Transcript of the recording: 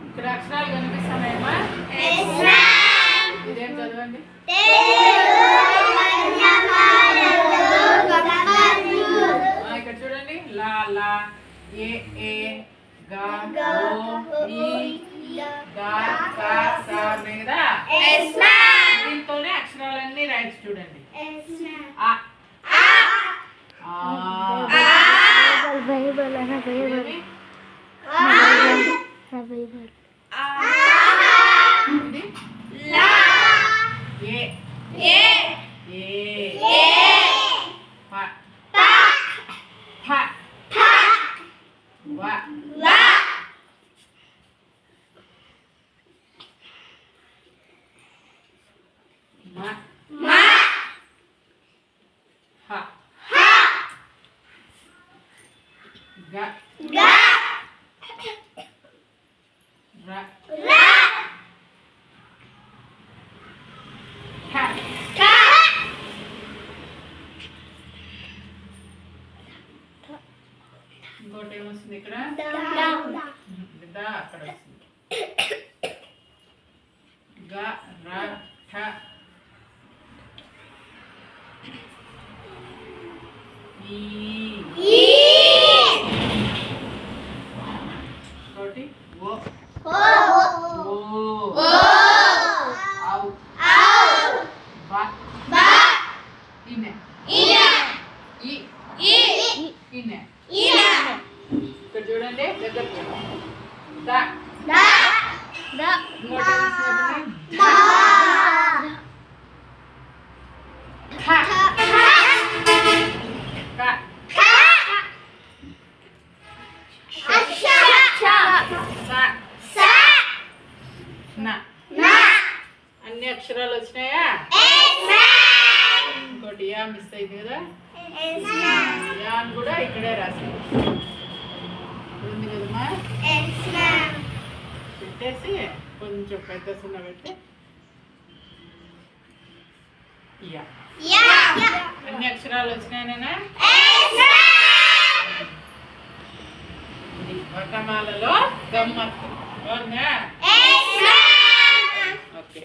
ఇక్కడ అక్షరాలు కనిపిస్తున్నాయమ్మా? ఇదేం చదవండి? ఇక్కడ చూడండి. లా లా, ఏ ఏ, గా గో, ఈ గా కా సా మీద దీంతోనే అక్షరాలన్నీ రైట్స్ చూడండి. ఆ ఇంకోటి ఏమొస్తుంది ఇక్కడ? అక్కడ వస్తుంది. గ ర ఠ ఈ ఇంకోటి ఓ ఇక్కడ చూడండి. దగ్గర అన్ని అక్షరాలు వచ్చినాయా? ఇంకోటి యా మిస్ అయింది కదా. యా అని కూడా ఇక్కడే రాసింది ఉంది కదమ్మా. పెట్టేసి కొంచెం పెద్ద సున్న పెట్టి అన్ని అక్షరాలు వచ్చినాయనా? వర్ణమాలలో గమ్మత్తు. ఓకే.